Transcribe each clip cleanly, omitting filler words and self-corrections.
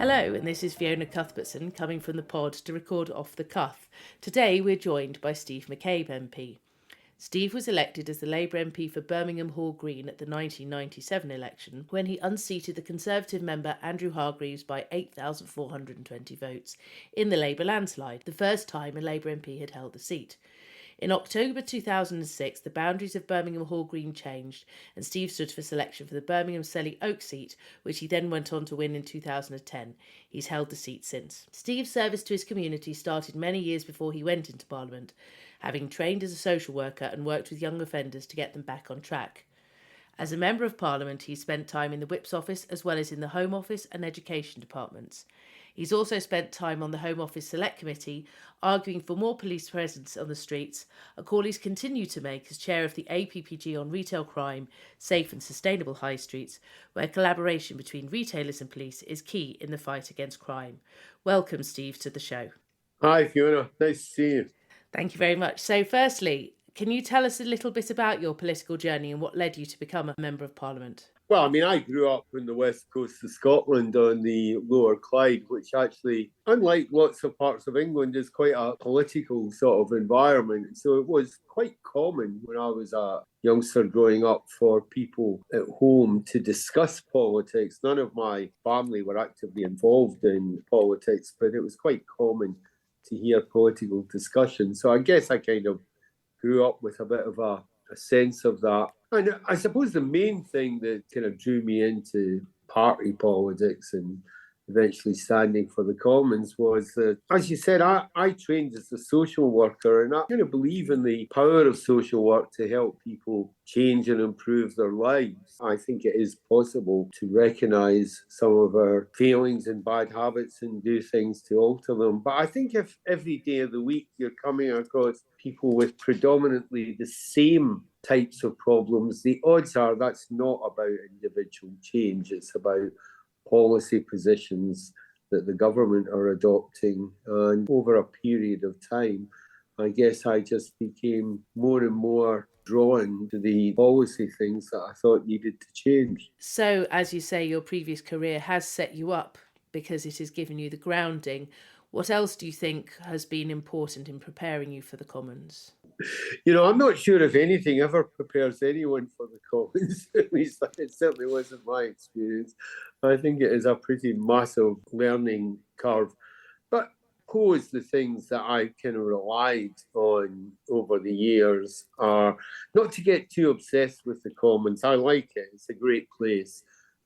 Hello, and this is Fiona Cuthbertson coming from the pod to record Off the Cuff. Today we're joined by Steve McCabe MP. Steve was elected as the Labour MP for Birmingham Hall Green at the 1997 election when he unseated the Conservative member Andrew Hargreaves by 8,420 votes in the Labour landslide, the first time a Labour MP had held the seat. In October 2006, the boundaries of Birmingham Hall Green changed and Steve stood for selection for the Birmingham Selly Oak seat, which he then went on to win in 2010. He's held the seat since. Steve's service to his community started many years before he went into Parliament, having trained as a social worker and worked with young offenders to get them back on track. As a Member of Parliament, he spent time in the Whip's office as well as in the Home Office and Education departments. He's also spent time on the Home Office Select Committee, arguing for more police presence on the streets, a call he's continued to make as chair of the APPG on retail crime, safe and sustainable high streets, where collaboration between retailers and police is key in the fight against crime. Welcome, Steve, to the show. Hi, Fiona. Nice to see you. Thank you very much. So firstly, can you tell us a little bit about your political journey and what led you to become a Member of Parliament? Well, I grew up on the west coast of Scotland on the Lower Clyde, which actually, unlike lots of parts of England, is quite a political sort of environment. So it was quite common when I was a youngster growing up for people at home to discuss politics. None of my family were actively involved in politics, but it was quite common to hear political discussion. So I guess I kind of grew up with a bit of a sense of that. And I suppose the main thing that kind of drew me into party politics and eventually standing for the Commons was that, as you said, I trained as a social worker, and I kind of believe in the power of social work to help people change and improve their lives. I think it is possible to recognise some of our failings and bad habits and do things to alter them. But I think if every day of the week you're coming across people with predominantly the same types of problems, the odds are that's not about individual change. It's about policy positions that the government are adopting. And over a period of time, I guess I just became more and more drawn to the policy things that I thought needed to change. So, as you say, your previous career has set you up because it has given you the grounding. What else do you think has been important in preparing you for the Commons? I'm not sure if anything ever prepares anyone for the Commons. At least it certainly wasn't my experience. I think it is a pretty massive learning curve. But suppose the things that I kind of relied on over the years are not to get too obsessed with the Commons. I like it. It's a great place,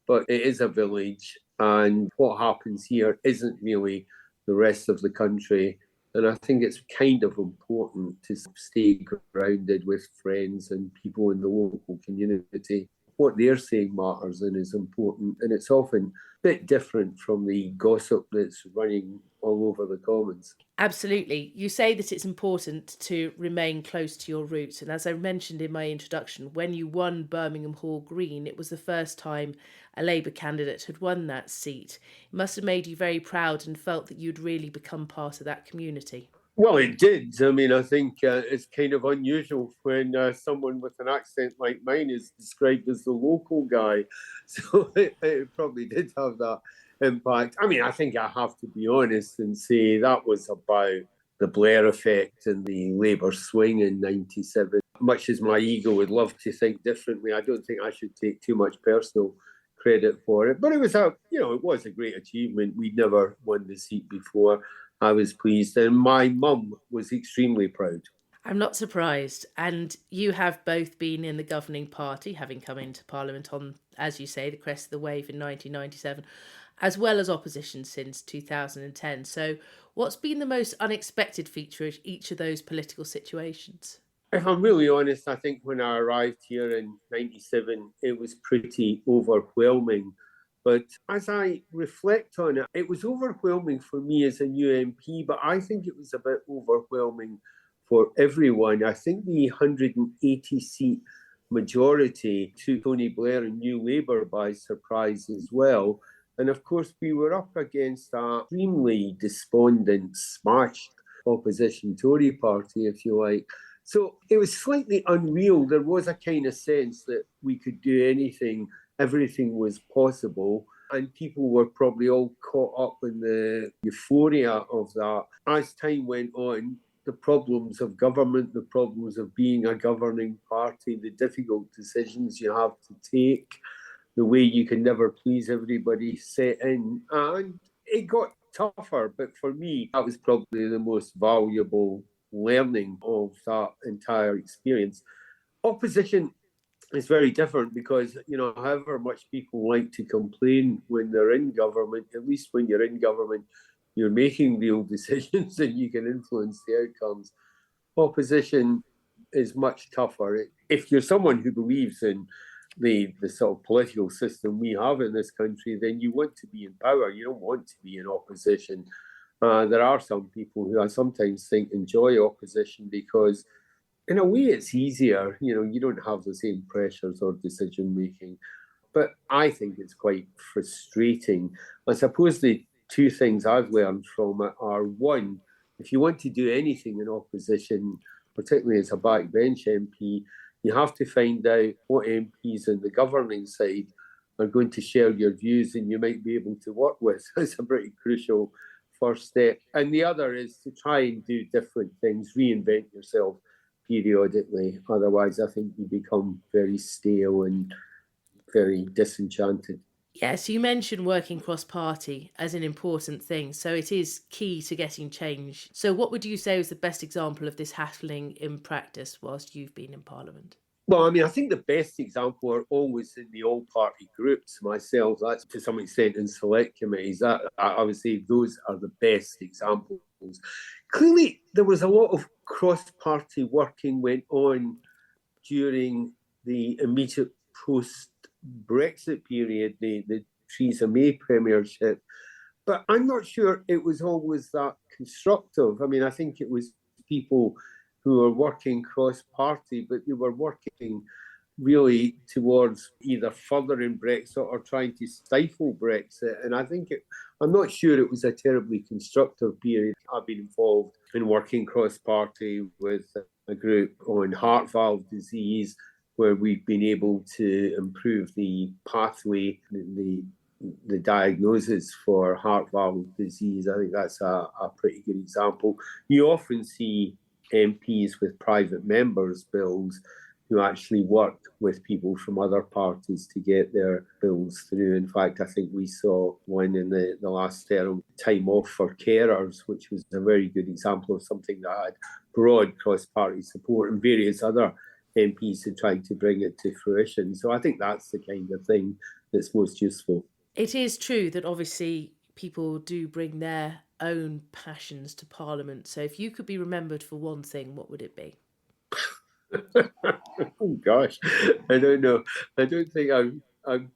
but it is a village. And what happens here isn't really the rest of the country. And I think it's kind of important to stay grounded with friends and people in the local community. What they're saying matters and is important. And it's often a bit different from the gossip that's running all over the Commons. Absolutely. You say that it's important to remain close to your roots. And as I mentioned in my introduction, when you won Birmingham Hall Green, it was the first time a Labour candidate had won that seat. It must have made you very proud and felt that you'd really become part of that community. Well, it did. I think it's kind of unusual when someone with an accent like mine is described as the local guy. So it probably did have that impact. I think I have to be honest and say that was about the Blair effect and the Labour swing in 97. Much as my ego would love to think differently, I don't think I should take too much personal credit for it. But it was a great achievement. We'd never won the seat before. I was pleased, and my mum was extremely proud. I'm not surprised. And you have both been in the governing party, having come into Parliament on, as you say, the crest of the wave in 1997, as well as opposition since 2010. So what's been the most unexpected feature of each of those political situations? If I'm really honest, I think when I arrived here in 97, it was pretty overwhelming. But as I reflect on it, it was overwhelming for me as a new MP, but I think it was a bit overwhelming for everyone. I think the 180-seat majority took Tony Blair and New Labour by surprise as well. And of course, we were up against an extremely despondent, smashed opposition Tory party, if you like. So it was slightly unreal. There was a kind of sense that we could do anything. Everything was possible. and people were probably all caught up in the euphoria of that. As time went on, the problems of government, the problems of being a governing party, the difficult decisions you have to take, the way you can never please everybody set in. And it got tougher, but for me, that was probably the most valuable learning of that entire experience. Opposition is very different because, however much people like to complain when they're in government, at least when you're in government, you're making real decisions and you can influence the outcomes. Opposition is much tougher. If you're someone who believes in the sort of political system we have in this country, then you want to be in power. You don't want to be in opposition. There are some people who I sometimes think enjoy opposition because in a way it's easier. You don't have the same pressures or decision making. But I think it's quite frustrating. I suppose the two things I've learned from it are, one, if you want to do anything in opposition, particularly as a backbench MP, you have to find out what MPs on the governing side are going to share your views and you might be able to work with. That's a pretty crucial first step. And the other is to try and do different things, reinvent yourself periodically. Otherwise, I think you become very stale and very disenchanted. Yes, you mentioned working cross-party as an important thing, so it is key to getting change. So what would you say was the best example of this happening in practice whilst you've been in Parliament? Well, I think the best example are always in the all-party groups. Myself, that's to some extent in select committees. I would say those are the best examples. Clearly, there was a lot of cross-party working went on during the immediate post-Brexit period, the Theresa May premiership. But I'm not sure it was always that constructive. I think it was people who were working cross-party, but they were working really towards either furthering Brexit or trying to stifle Brexit. And I'm not sure it was a terribly constructive period. I've been involved in working cross-party with a group on heart valve disease, where we've been able to improve the pathway, the diagnosis for heart valve disease. I think that's a pretty good example. You often see MPs with private members' bills who actually work with people from other parties to get their bills through. In fact, I think we saw one in the last term, time off for carers, which was a very good example of something that had broad cross-party support, and various other MPs had tried to bring it to fruition. So I think that's the kind of thing that's most useful. It is true that obviously people do bring their own passions to Parliament. So if you could be remembered for one thing, what would it be? Oh gosh, I don't know. I don't think I'm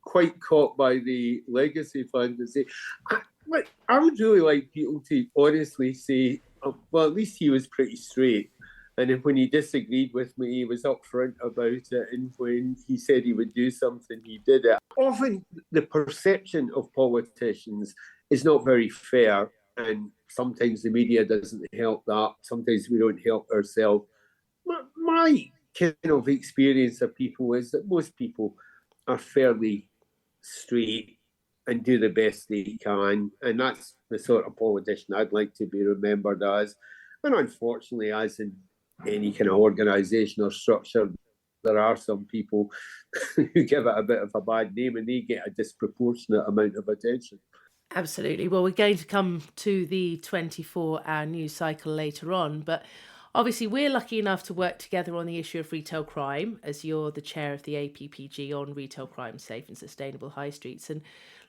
quite caught by the legacy fantasy. I would really like people to honestly say, well, at least he was pretty straight. And if when he disagreed with me, he was upfront about it. And when he said he would do something, he did it. Often the perception of politicians is not very fair. And sometimes the media doesn't help that. Sometimes we don't help ourselves. My kind of experience of people is that most people are fairly straight and do the best they can. And that's the sort of politician I'd like to be remembered as. And unfortunately, as in any kind of organisation or structure, there are some people who give it a bit of a bad name and they get a disproportionate amount of attention. Absolutely. Well, we're going to come to the 24-hour news cycle later on, but obviously we're lucky enough to work together on the issue of retail crime, as you're the chair of the APPG on retail crime, safe and sustainable high streets. And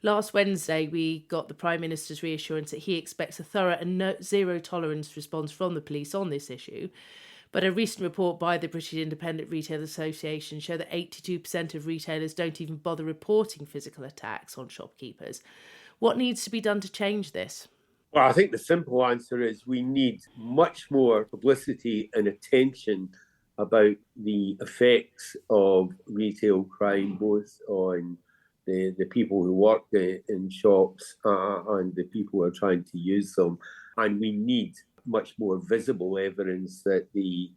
last Wednesday, we got the Prime Minister's reassurance that he expects a thorough and zero tolerance response from the police on this issue. But a recent report by the British Independent Retail Association showed that 82% of retailers don't even bother reporting physical attacks on shopkeepers. What needs to be done to change this? Well, I think the simple answer is we need much more publicity and attention about the effects of retail crime, both on the people who work in shops and the people who are trying to use them. And we need much more visible evidence that the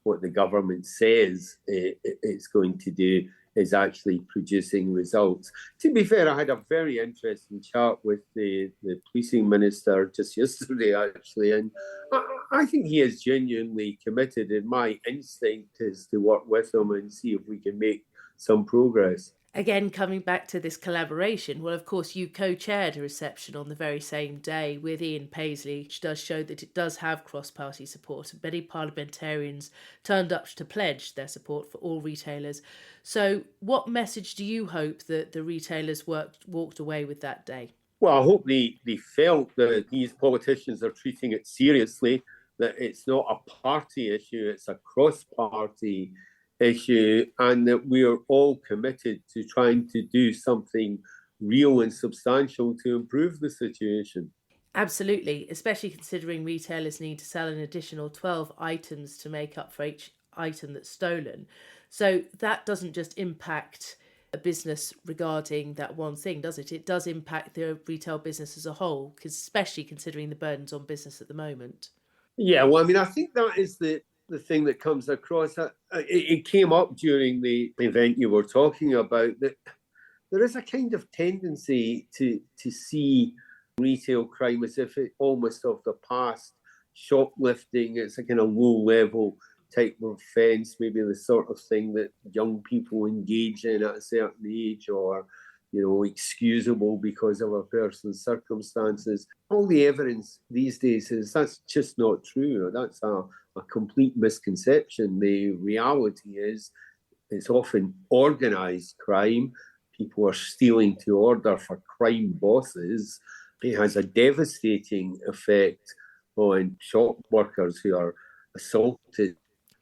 what the government says it's going to do is actually producing results. To be fair, I had a very interesting chat with the policing minister just yesterday, actually, and I think he is genuinely committed, and my instinct is to work with him and see if we can make some progress. Again, coming back to this collaboration, well, of course, you co-chaired a reception on the very same day with Ian Paisley, which does show that it does have cross-party support. Many parliamentarians turned up to pledge their support for all retailers. So what message do you hope that the retailers walked away with that day? Well, I hope they felt that these politicians are treating it seriously, that it's not a party issue, it's a cross-party issue, and that we are all committed to trying to do something real and substantial to improve the situation. Absolutely, especially considering retailers need to sell an additional 12 items to make up for each item that's stolen. So that doesn't just impact a business regarding that one thing, does it? It does impact the retail business as a whole, especially considering the burdens on business at the moment. Yeah, well, I mean, I think that is the thing that comes across. It came up during the event you were talking about, that there is a kind of tendency to see retail crime as if it's almost of the past. Shoplifting, it's a kind of low level type of offence, maybe the sort of thing that young people engage in at a certain age, or excusable because of a person's circumstances. All the evidence these days is that's just not true. That's a complete misconception. The reality is it's often organised crime. People are stealing to order for crime bosses. It has a devastating effect on shop workers who are assaulted.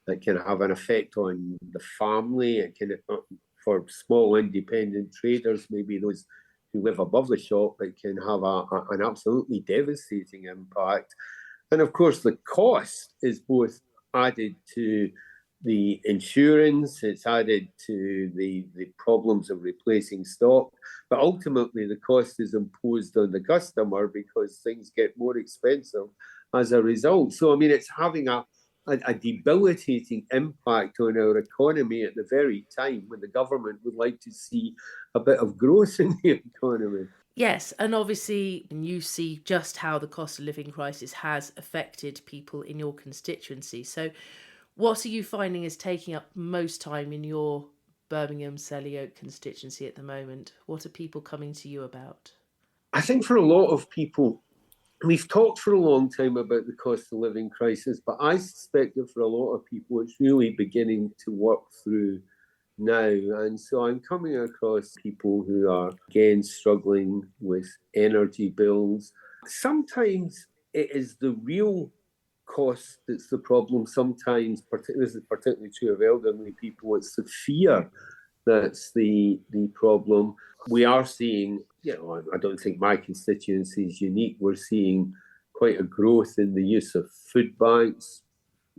It can have an effect on the family. It can, for small independent traders, maybe those who live above the shop, it can have an absolutely devastating impact. And of course, the cost is both added to the insurance, it's added to the problems of replacing stock, but ultimately the cost is imposed on the customer because things get more expensive as a result. So, I mean, it's having a debilitating impact on our economy at the very time when the government would like to see a bit of growth in the economy. Yes, and obviously you see just how the cost of living crisis has affected people in your constituency. So what are you finding is taking up most time in your Birmingham Selly Oak constituency at the moment? What are people coming to you about? I think for a lot of people, we've talked for a long time about the cost of living crisis, but I suspect that for a lot of people, it's really beginning to work through now. And so I'm coming across people who are, again, struggling with energy bills. Sometimes it is the real cost that's the problem. Sometimes, this is particularly true of elderly people, it's the fear that's the problem. We are seeing, I don't think my constituency is unique. We're seeing quite a growth in the use of food banks,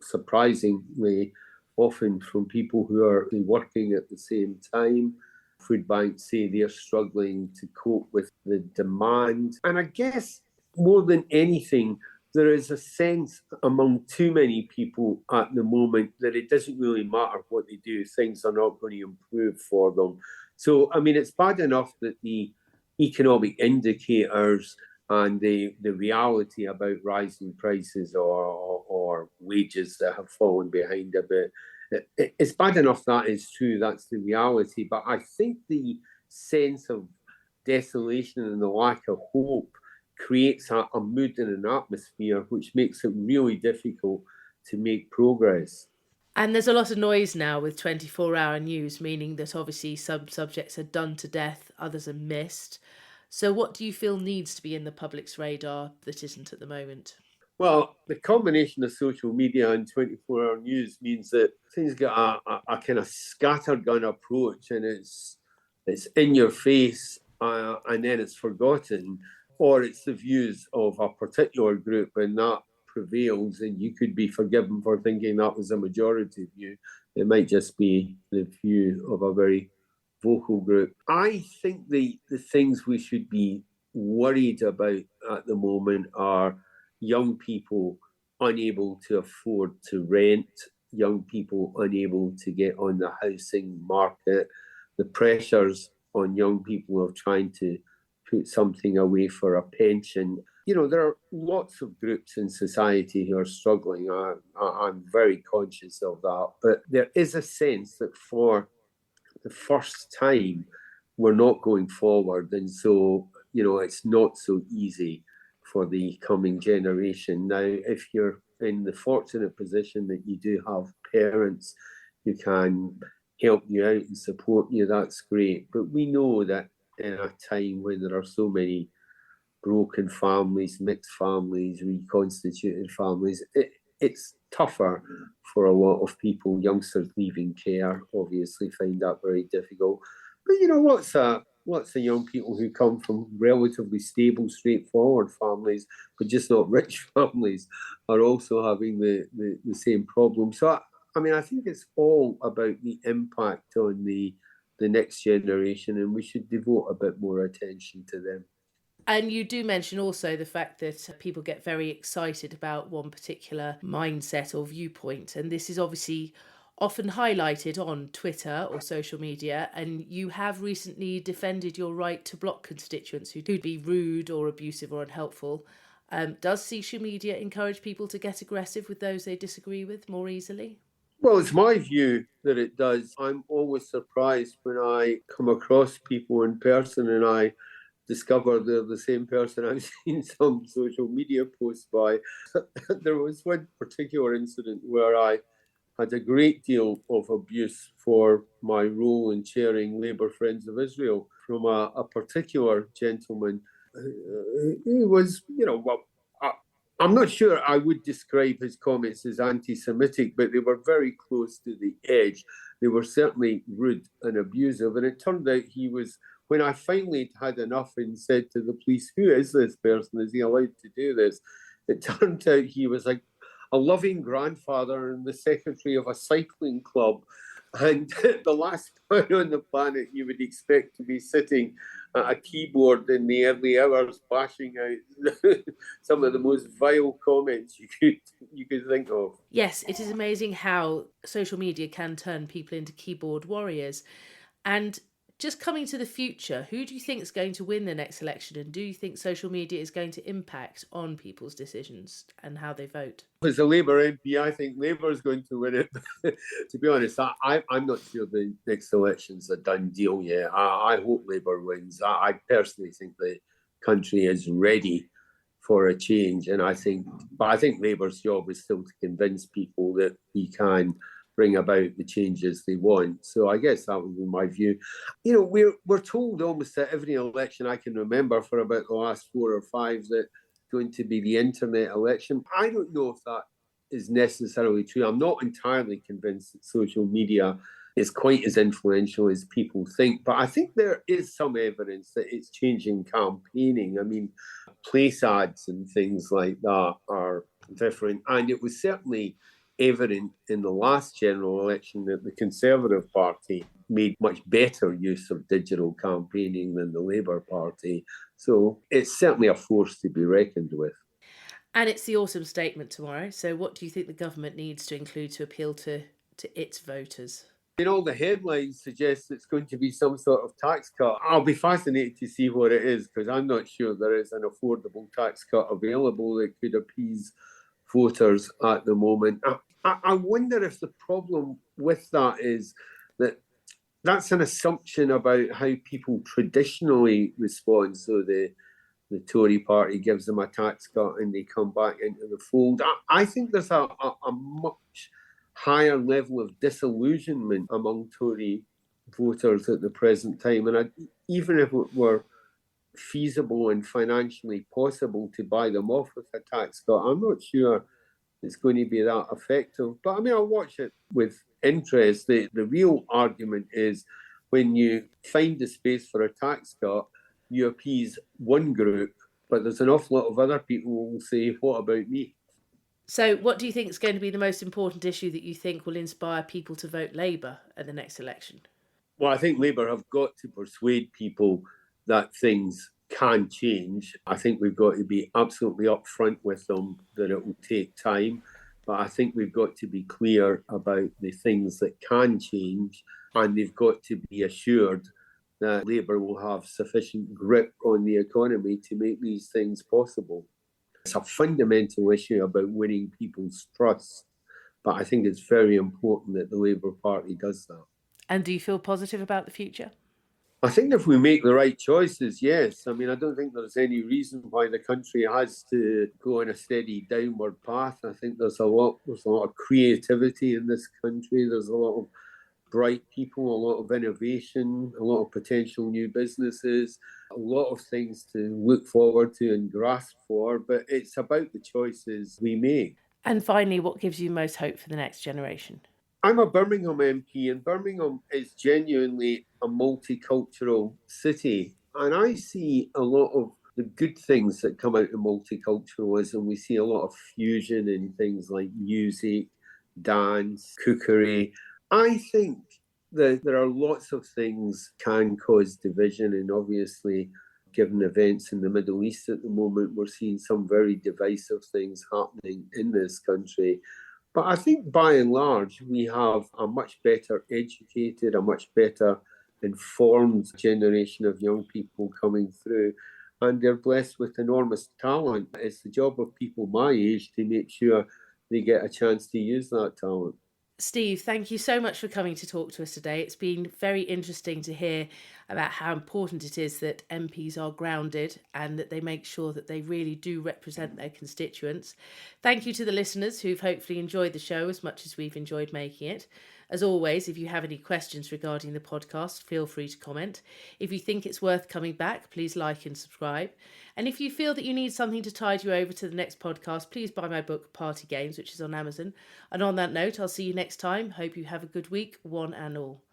surprisingly, often from people who are working at the same time. Food banks say they're struggling to cope with the demand. And I guess more than anything, there is a sense among too many people at the moment that it doesn't really matter what they do, things are not going to improve for them. So, I mean, it's bad enough that the economic indicators and the reality about rising prices or wages that have fallen behind a bit, it's bad enough that is true, that's the reality. But I think the sense of desolation and the lack of hope creates a mood and an atmosphere which makes it really difficult to make progress. And there's a lot of noise now with 24-hour news, meaning that obviously some subjects are done to death, others are missed. So what do you feel needs to be in the public's radar that isn't at the moment? Well, the combination of social media and 24-hour news means that things get a kind of scattergun approach, and it's in your face and then it's forgotten, or it's the views of a particular group and that prevails, and you could be forgiven for thinking that was a majority view. It might just be the view of a very vocal group. I think the things we should be worried about at the moment are young people unable to afford to rent. young people unable to get on the housing market, the pressures on young people of trying to put something away for a pension. You know, there are lots of groups in society who are struggling. I'm very conscious of that. But there is a sense that for the first time, we're not going forward. And so, you know, it's not so easy for the coming generation. Now, if you're in the fortunate position that you do have parents who can help you out and support you, that's great. But we know that in a time when there are so many broken families, mixed families, reconstituted families, it's tougher for a lot of people. Youngsters leaving care obviously find that very difficult. But you know, lots of young people who come from relatively stable, straightforward families, but just not rich families, are also having the same problem. So I mean, I think it's all about the impact on the next generation, and we should devote a bit more attention to them. And you do mention also the fact that people get very excited about one particular mindset or viewpoint. And this is obviously often highlighted on Twitter or social media. And you have recently defended your right to block constituents who could be rude or abusive or unhelpful. Does social media encourage people to get aggressive with those they disagree with more easily? Well, it's my view that it does. I'm always surprised when I come across people in person and I discover they're the same person I've seen some social media posts by. There was one particular incident where I had a great deal of abuse for my role in chairing Labour Friends of Israel from a particular gentleman who was, you know, well, I'm not sure I would describe his comments as anti-Semitic, but they were very close to the edge. They were certainly rude and abusive. And it turned out he was, when I finally had enough and said to the police, who is this person? Is he allowed to do this? It turned out he was like a loving grandfather and the secretary of a cycling club. And the last man on the planet you would expect to be sitting at a keyboard in the early hours, bashing out some of the most vile comments you could think of. Yes, it is amazing how social media can turn people into keyboard warriors. And just coming to the future, who do you think is going to win the next election? And do you think social media is going to impact on people's decisions and how they vote? As a Labour MP, I think Labour is going to win it. To be honest, I'm not sure the next election's a done deal yet. I hope Labour wins. I personally think the country is ready for a change, and I think Labour's job is still to convince people that we can bring about the changes they want. So I guess that would be my view. You know, we're told almost at every election I can remember for about the last 4 or 5 that going to be the internet election. I don't know if that is necessarily true. I'm not entirely convinced that social media is quite as influential as people think, but I think there is some evidence that it's changing campaigning. I mean, place ads and things like that are different, and it was certainly evident in the last general election that the Conservative Party made much better use of digital campaigning than the Labour Party. So it's certainly a force to be reckoned with. And it's the autumn statement tomorrow. So what do you think the government needs to include to appeal to its voters? You know, the headlines suggest it's going to be some sort of tax cut. I'll be fascinated to see what it is, because I'm not sure there is an affordable tax cut available that could appease voters at the moment. I wonder if the problem with that is that that's an assumption about how people traditionally respond. So the Tory party gives them a tax cut and they come back into the fold. I think there's a much higher level of disillusionment among Tory voters at the present time. And even if it were feasible and financially possible to buy them off with a tax cut, I'm not sure it's going to be that effective. But I mean, I'll watch it with interest. The real argument is when you find the space for a tax cut, you appease one group, but there's an awful lot of other people who will say, what about me? So what do you think is going to be the most important issue that you think will inspire people to vote Labour at the next election? Well, I think Labour have got to persuade people that things can change. I think we've got to be absolutely upfront with them that it will take time. But I think we've got to be clear about the things that can change, and they've got to be assured that Labour will have sufficient grip on the economy to make these things possible. It's a fundamental issue about winning people's trust, but I think it's very important that the Labour Party does that. And do you feel positive about the future? I think if we make the right choices, yes. I mean, I don't think there's any reason why the country has to go on a steady downward path. I think there's a lot of creativity in this country. There's a lot of bright people, a lot of innovation, a lot of potential new businesses, a lot of things to look forward to and grasp for. But it's about the choices we make. And finally, what gives you most hope for the next generation? I'm a Birmingham MP, and Birmingham is genuinely a multicultural city. And I see a lot of the good things that come out of multiculturalism. We see a lot of fusion in things like music, dance, cookery. I think that there are lots of things can cause division, and obviously, given events in the Middle East at the moment, we're seeing some very divisive things happening in this country. But I think by and large, we have a much better educated, a much better informed generation of young people coming through. And they're blessed with enormous talent. It's the job of people my age to make sure they get a chance to use that talent. Steve, thank you so much for coming to talk to us today. It's been very interesting to hear about how important it is that MPs are grounded and that they make sure that they really do represent their constituents. Thank you to the listeners who've hopefully enjoyed the show as much as we've enjoyed making it. As always, if you have any questions regarding the podcast, feel free to comment. If you think it's worth coming back, please like and subscribe. And if you feel that you need something to tide you over to the next podcast, please buy my book, Party Games, which is on Amazon. And on that note, I'll see you next time. Hope you have a good week, one and all.